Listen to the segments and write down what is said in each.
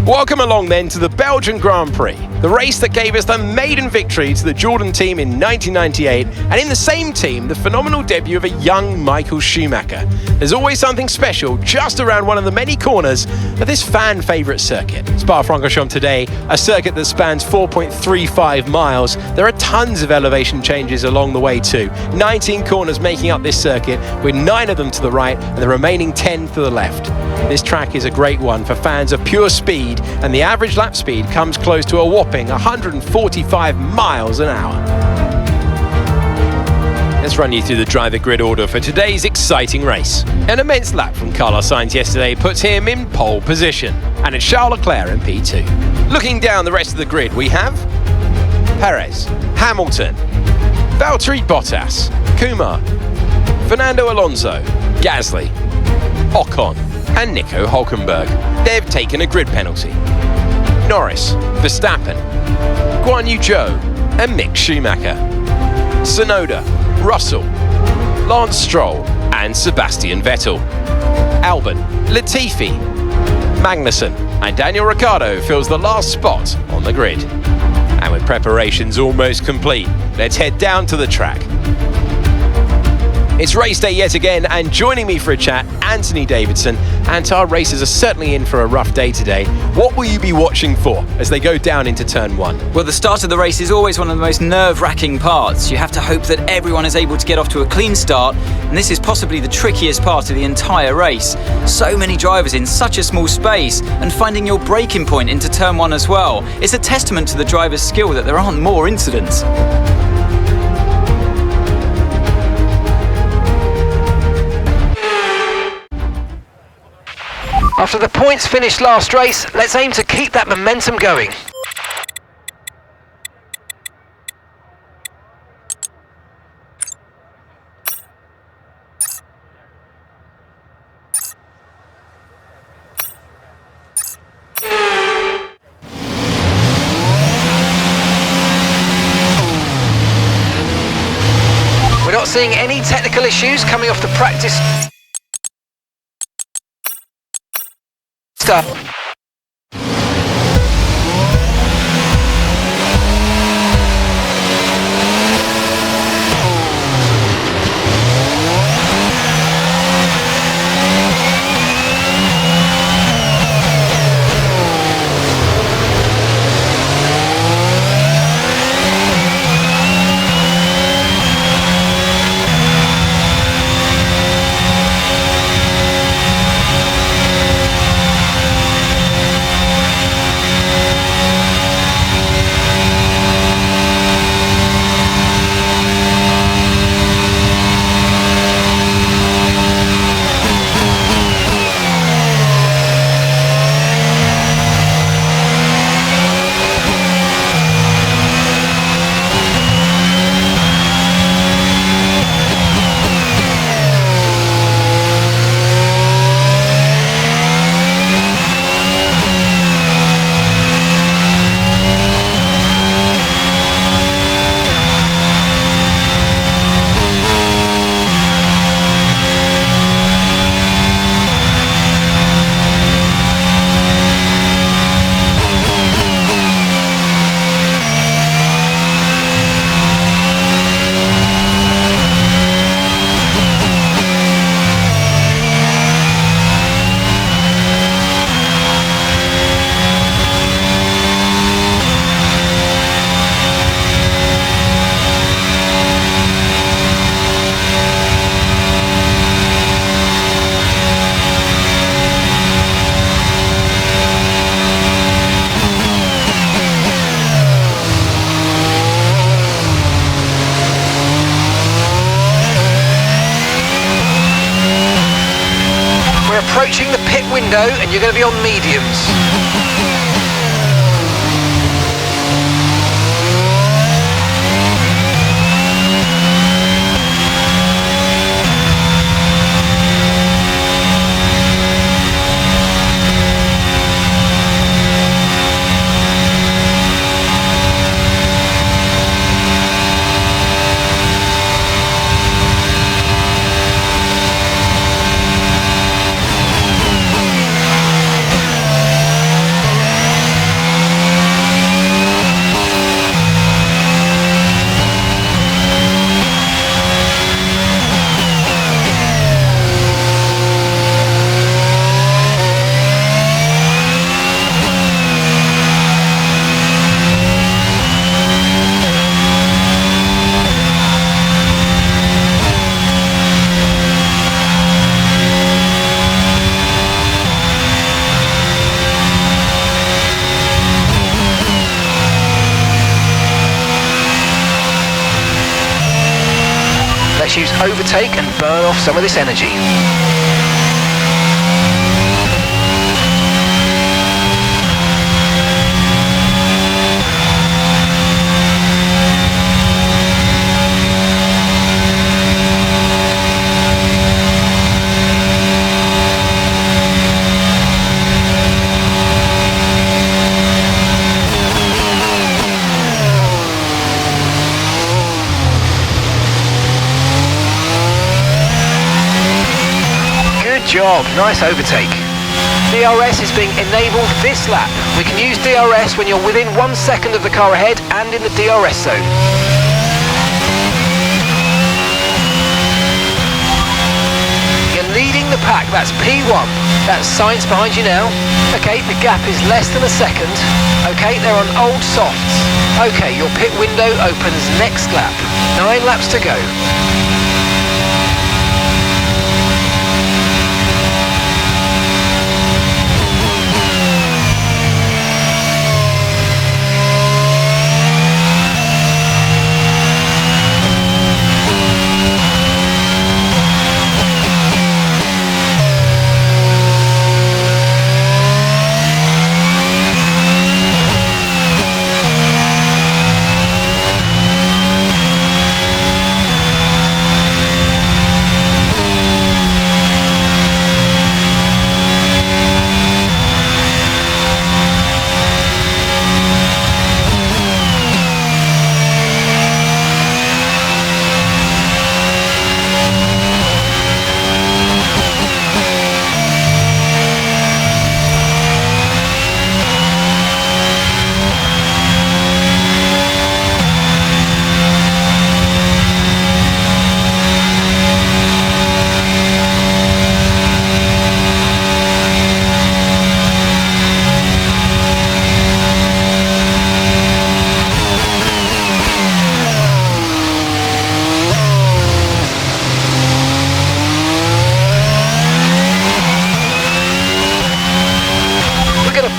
Welcome along then to the Belgian Grand Prix, the race that gave us the maiden victory to the Jordan team in 1998, and in the same team, the phenomenal debut of a young Michael Schumacher. There's always something special just around one of the many corners of this fan favourite circuit. Spa-Francorchamps today, a circuit that spans 4.35 miles. There are tons of elevation changes along the way too. 19 corners making up this circuit, with 9 of them to the right and the remaining 10 to the left. This track is a great one for fans of pure speed, and the average lap speed comes close to a whopping 145 miles an hour. Let's run you through the driver grid order for today's exciting race. An immense lap from Carlos Sainz yesterday puts him in pole position, and it's Charles Leclerc in P2. Looking down the rest of the grid, we have Perez, Hamilton, Valtteri Bottas, Kumar, Fernando Alonso, Gasly, Ocon, and Nico Hülkenberg. They've taken a grid penalty. Norris, Verstappen, Guan Yu Zhou, and Mick Schumacher. Tsunoda, Russell, Lance Stroll, and Sebastian Vettel. Albon, Latifi, Magnussen, and Daniel Ricciardo fills the last spot on the grid. And with preparations almost complete, let's head down to the track. It's race day yet again, and joining me for a chat, Anthony Davidson. And our racers are certainly in for a rough day today. What will you be watching for as they go down into turn 1? Well, the start of the race is always one of the most nerve-wracking parts. You have to hope that everyone is able to get off to a clean start, and this is possibly the trickiest part of the entire race. So many drivers in such a small space, and finding your braking point into turn 1 as well. It's a testament to the driver's skill that there aren't more incidents. After the points finished last race, let's aim to keep that momentum going. We're not seeing any technical issues coming off the practice start. Approaching the pit window, and you're going to be on mediums. Let's use overtake and burn off some of this energy. Job, nice overtake. DRS is being enabled this lap. We can use DRS when you're within 1 second of the car ahead and in the DRS zone. You're leading the pack, that's P1. That's Sainz behind you now. Okay, the gap is less than a second. Okay, they're on old softs. Okay, your pit window opens next lap. 9 laps to go.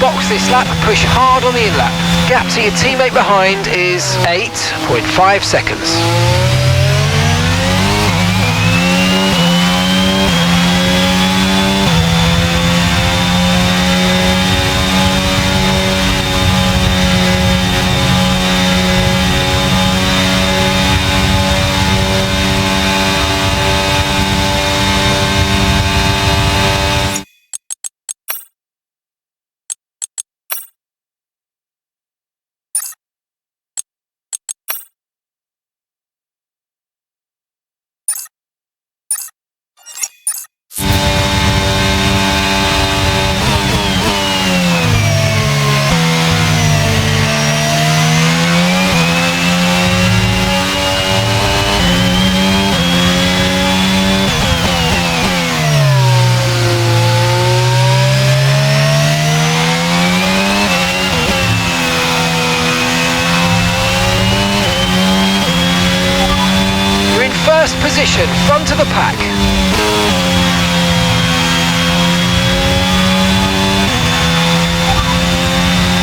Box this lap, push hard on the in-lap. Gap to your teammate behind is 8.5 seconds. Position, front of the pack.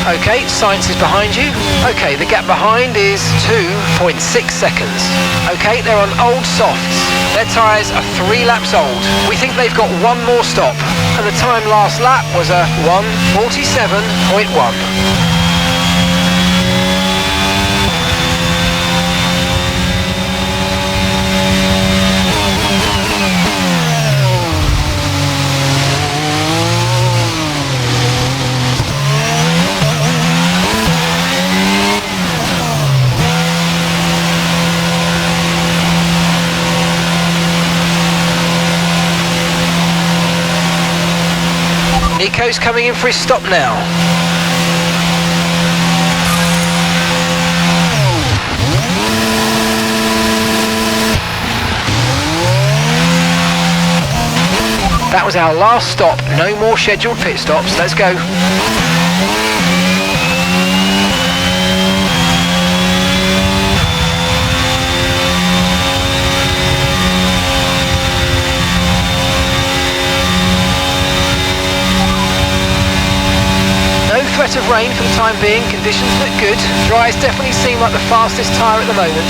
Okay, Sainz is behind you. Okay, the gap behind is 2.6 seconds. Okay, they're on old softs. Their tyres are 3 laps old. We think they've got one more stop. And the time last lap was a 1:47.1. Nico's coming in for his stop now. That was our last stop. No more scheduled pit stops. Let's go. Threat of rain for the time being, conditions look good. Dries definitely seem like the fastest tyre at the moment.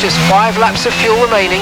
just 5 laps of fuel remaining.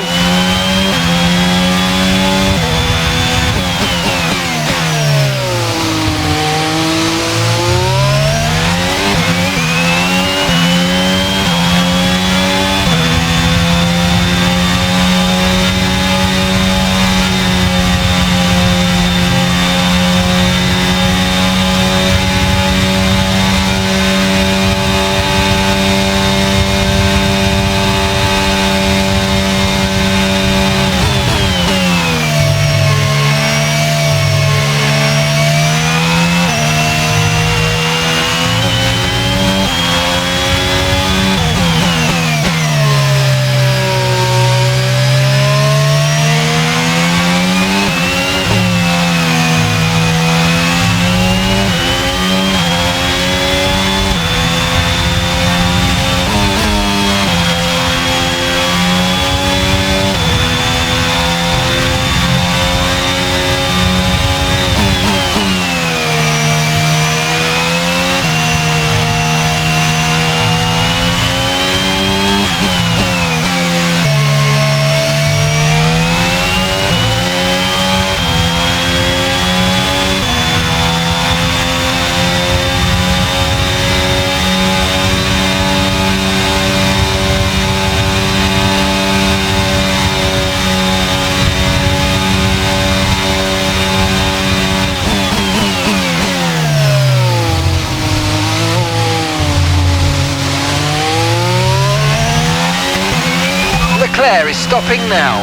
Leclerc is stopping now.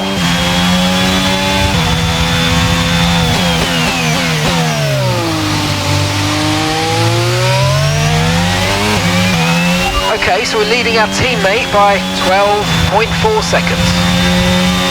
Okay, so we're leading our teammate by 12.4 seconds.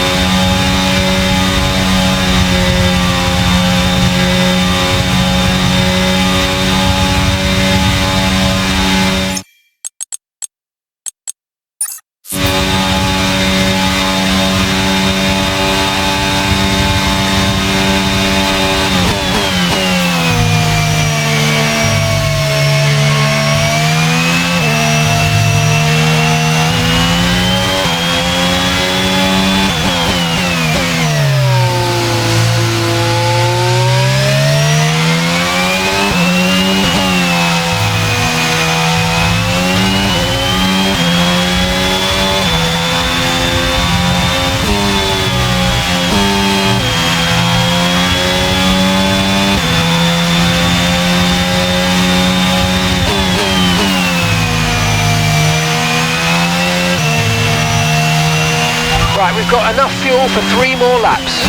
Right, we've got enough fuel for 3 more laps.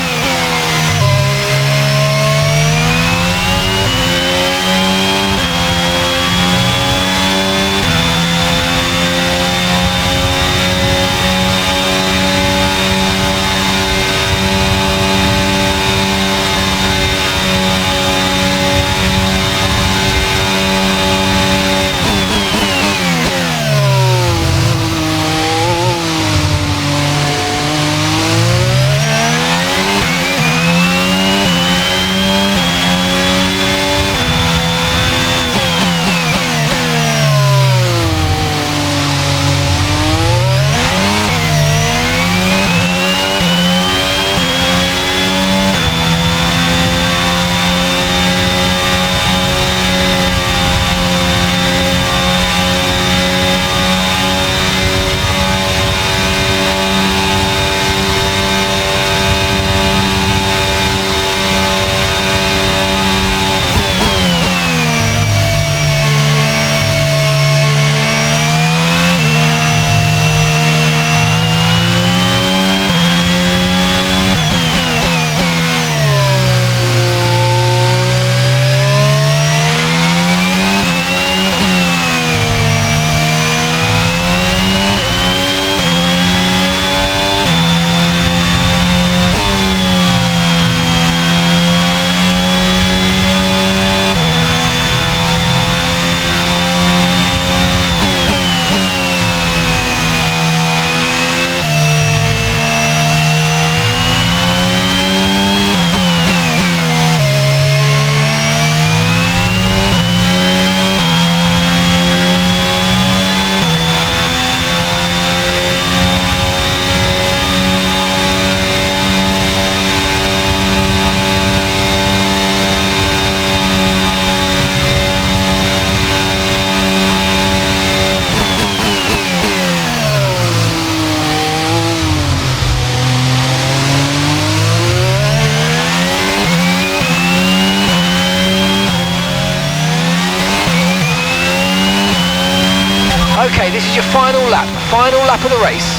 Okay, this is your final lap of the race.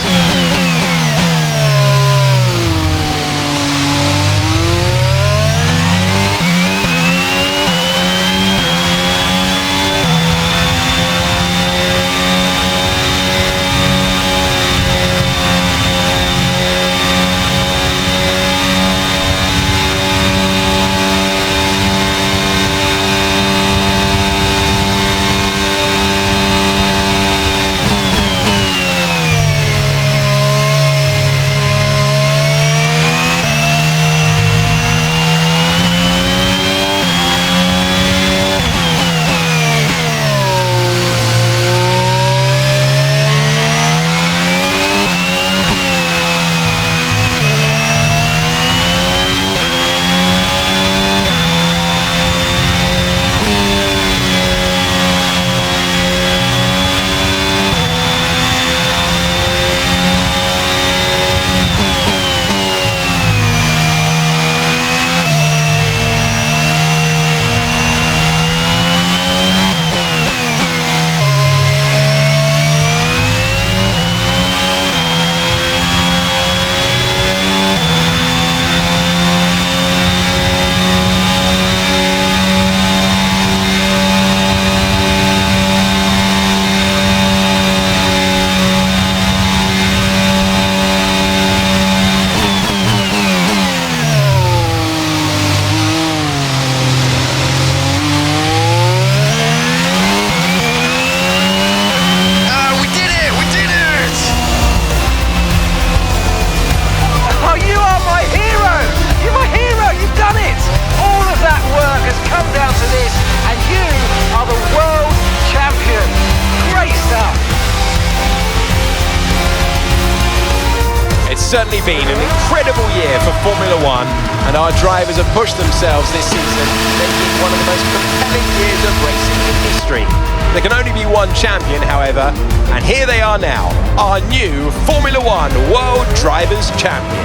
Certainly been an incredible year for Formula One, and our drivers have pushed themselves this season, making one of the most compelling years of racing in history. There can only be one champion, however, and here they are now, our new Formula One World Drivers' Champion.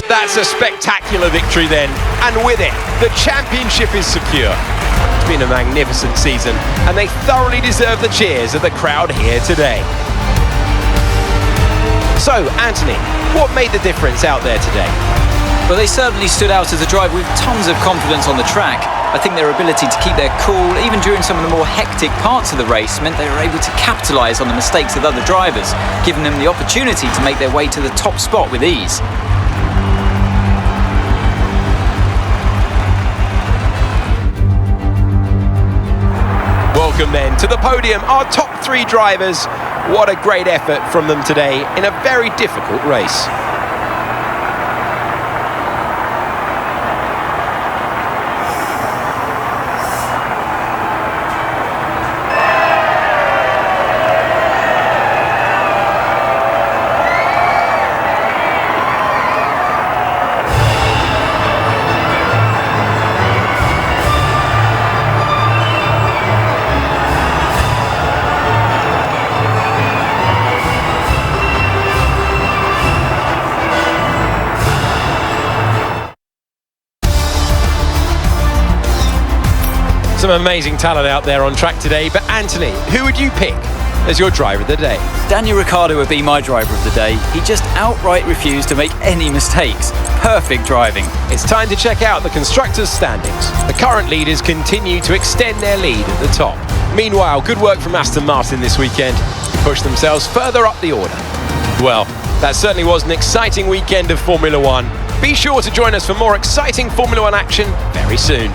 That's a spectacular victory then, and with it, the championship is secure. It's been a magnificent season, and they thoroughly deserve the cheers of the crowd here today. So, Anthony, what made the difference out there today? Well, they certainly stood out as a driver with tons of confidence on the track. I think their ability to keep their cool, even during some of the more hectic parts of the race, meant they were able to capitalise on the mistakes of other drivers, giving them the opportunity to make their way to the top spot with ease. Welcome then to the podium, our top three drivers. What a great effort from them today in a very difficult race. Some amazing talent out there on track today, but Anthony, who would you pick as your driver of the day? Daniel Ricciardo would be my driver of the day. He just outright refused to make any mistakes. Perfect driving. It's time to check out the constructors' standings. The current leaders continue to extend their lead at the top. Meanwhile, good work from Aston Martin this weekend to push themselves further up the order. Well, that certainly was an exciting weekend of Formula One. Be sure to join us for more exciting Formula One action very soon.